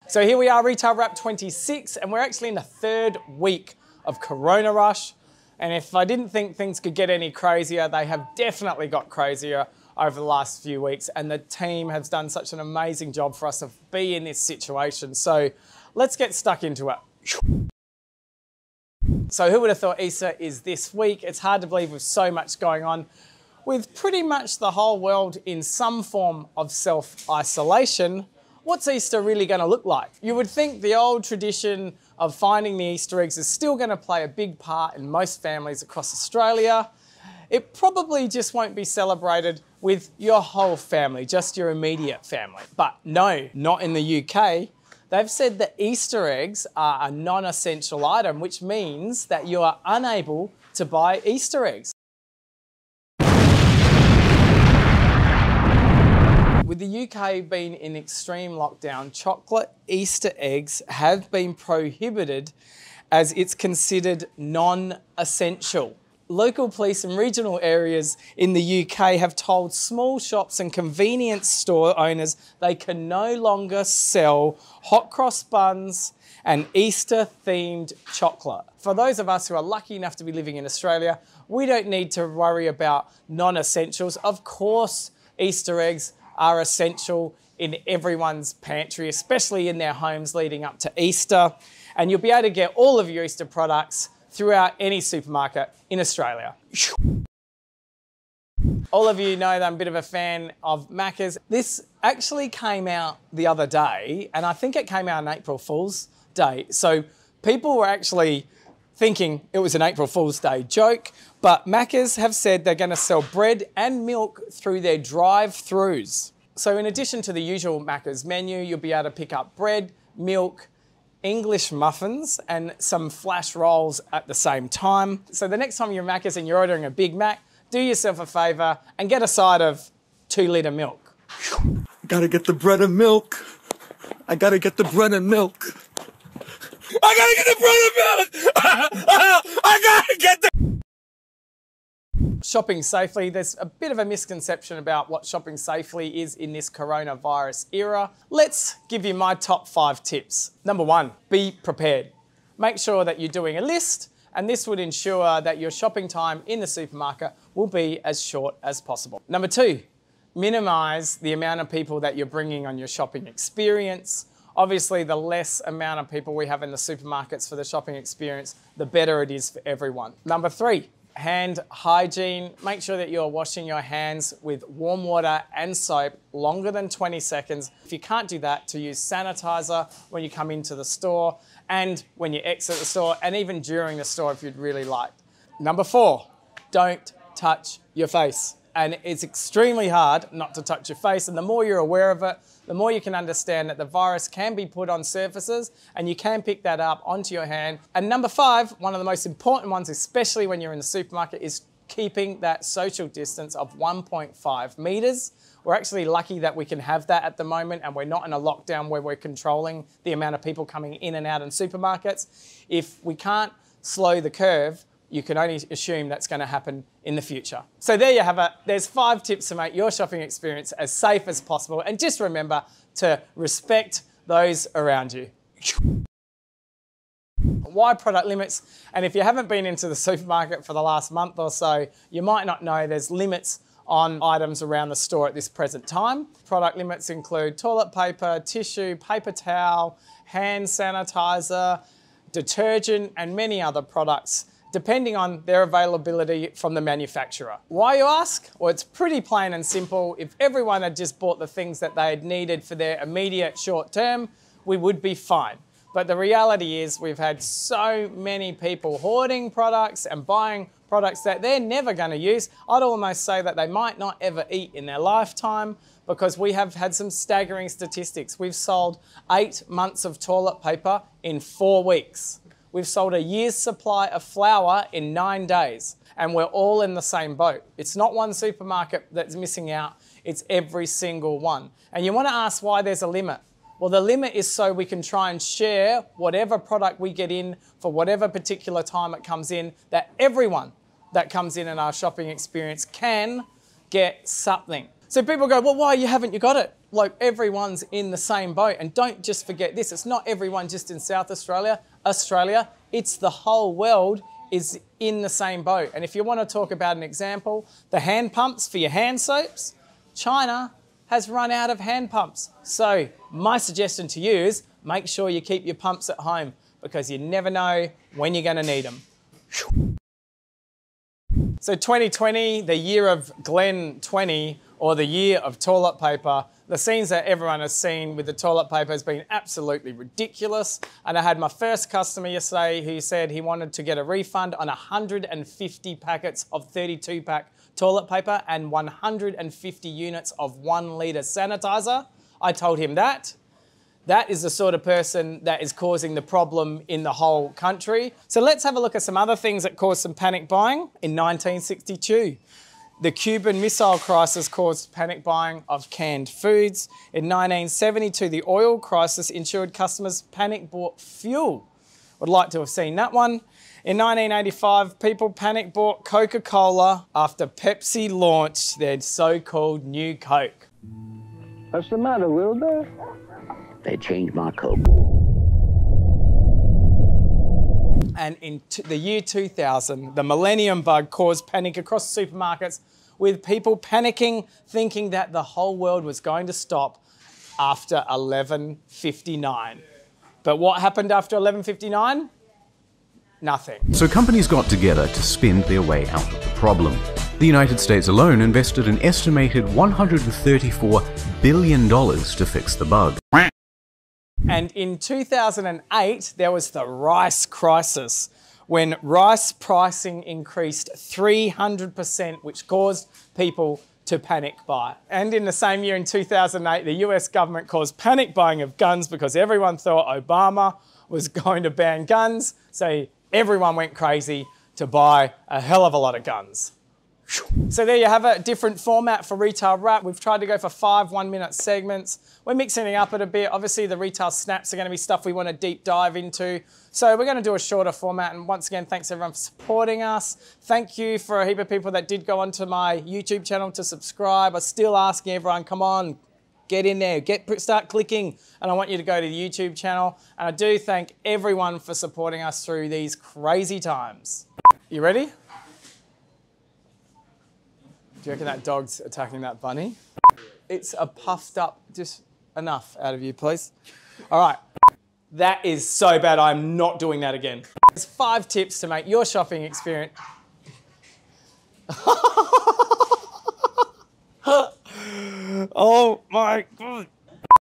So here we are, Retail Wrap 26, and we're actually in the third week of Corona Rush. And if I didn't think things could get any crazier, they have definitely got crazier over the last few weeks. And the team has done such an amazing job for us to be in this situation. So let's get stuck into it. So who would have thought Easter is this week? It's hard to believe with so much going on, with pretty much the whole world in some form of self-isolation. What's Easter really going to look like? You would think the old tradition of finding the Easter eggs is still going to play a big part in most families across Australia. It probably just won't be celebrated with your whole family, just your immediate family. But no, not in the UK. They've said that Easter eggs are a non-essential item, which means that you are unable to buy Easter eggs. With the UK being in extreme lockdown, chocolate Easter eggs have been prohibited as it's considered non-essential. Local police in regional areas in the UK have told small shops and convenience store owners they can no longer sell hot cross buns and Easter-themed chocolate. For those of us who are lucky enough to be living in Australia, we don't need to worry about non-essentials. Of course, Easter eggs are essential in everyone's pantry, especially in their homes leading up to Easter. And you'll be able to get all of your Easter products throughout any supermarket in Australia. All of you know that I'm a bit of a fan of Macca's. This actually came out the other day, and I think it came out on April Fool's Day. So people were actually thinking it was an April Fool's Day joke, but Maccas have said they're going to sell bread and milk through their drive-thrus. So in addition to the usual Maccas menu, you'll be able to pick up bread, milk, English muffins and some flash rolls at the same time. So the next time you're at Maccas and you're ordering a Big Mac, do yourself a favour and get a side of 2 litre milk. Gotta get the bread and milk. I gotta get the bread and milk. I gotta get the bread and milk! I gotta get the... Shopping safely. There's a bit of a misconception about what shopping safely is in this coronavirus era. Let's give you my top 5 tips. Number 1, be prepared. Make sure that you're doing a list, and this would ensure that your shopping time in the supermarket will be as short as possible. Number 2, minimise the amount of people that you're bringing on your shopping experience. Obviously, the less amount of people we have in the supermarkets for the shopping experience, the better it is for everyone. Number 3, hand hygiene. Make sure that you're washing your hands with warm water and soap longer than 20 seconds. If you can't do that, to use sanitizer when you come into the store and when you exit the store, and even during the store if you'd really like. Number 4, don't touch your face. And it's extremely hard not to touch your face, and the more you're aware of it, the more you can understand that the virus can be put on surfaces and you can pick that up onto your hand. And number 5, one of the most important ones, especially when you're in the supermarket, is keeping that social distance of 1.5 metres. We're actually lucky that we can have that at the moment, and we're not in a lockdown where we're controlling the amount of people coming in and out in supermarkets. If we can't slow the curve, you can only assume that's going to happen in the future. So there you have it. There's 5 tips to make your shopping experience as safe as possible. And just remember to respect those around you. Why product limits? And if you haven't been into the supermarket for the last month or so, you might not know there's limits on items around the store at this present time. Product limits include toilet paper, tissue, paper towel, hand sanitizer, detergent, and many other products, depending on their availability from the manufacturer. Why, you ask? Well, it's pretty plain and simple. If everyone had just bought the things that they had needed for their immediate short term, we would be fine. But the reality is we've had so many people hoarding products and buying products that they're never going to use. I'd almost say that they might not ever eat in their lifetime, because we have had some staggering statistics. We've sold 8 months of toilet paper in 4 weeks. We've sold a year's supply of flour in 9 days, and we're all in the same boat. It's not one supermarket that's missing out, it's every single one. And you want to ask why there's a limit. Well, the limit is so we can try and share whatever product we get in for whatever particular time it comes in, that everyone that comes in our shopping experience can get something. So people go, well, why haven't you got it? Like, everyone's in the same boat. And don't just forget this, it's not everyone just in South Australia, it's the whole world is in the same boat. And if you want to talk about an example, the hand pumps for your hand soaps, China has run out of hand pumps. So my suggestion to you is make sure you keep your pumps at home because you never know when you're going to need them. So 2020, the year of Glen 20, or the year of toilet paper, the scenes that everyone has seen with the toilet paper has been absolutely ridiculous. And I had my first customer yesterday who said he wanted to get a refund on 150 packets of 32-pack toilet paper and 150 units of 1 litre sanitizer. I told him that. That is the sort of person that is causing the problem in the whole country. So let's have a look at some other things that caused some panic buying in 1962. The Cuban Missile Crisis caused panic buying of canned foods. In 1972, the oil crisis ensured customers panic bought fuel. Would like to have seen that one. In 1985, people panic bought Coca-Cola after Pepsi launched their so-called new Coke. What's the matter, Wilbur? They changed my Coke. And in the year 2000, the millennium bug caused panic across supermarkets, with people panicking, thinking that the whole world was going to stop after 11:59. But what happened after 11:59? Nothing. So companies got together to spin their way out of the problem. The United States alone invested an estimated $134 billion to fix the bug. And in 2008, there was the rice crisis, when rice pricing increased 300%, which caused people to panic buy. And in the same year, in 2008, the US government caused panic buying of guns because everyone thought Obama was going to ban guns, so everyone went crazy to buy a hell of a lot of guns. So there you have a different format for Retail Wrap. We've tried to go for 5 one-minute segments. We're mixing it up a bit. Obviously, the retail snaps are going to be stuff we want to deep dive into. So we're going to do a shorter format. And once again, thanks everyone for supporting us. Thank you for a heap of people that did go onto my YouTube channel to subscribe. I'm still asking everyone, come on, get in there, start clicking. And I want you to go to the YouTube channel. And I do thank everyone for supporting us through these crazy times. You ready? Do you reckon that dog's attacking that bunny? It's a puffed up, just enough out of you, please. All right, that is so bad, I'm not doing that again. There's 5 tips to make your shopping experience. Oh my God.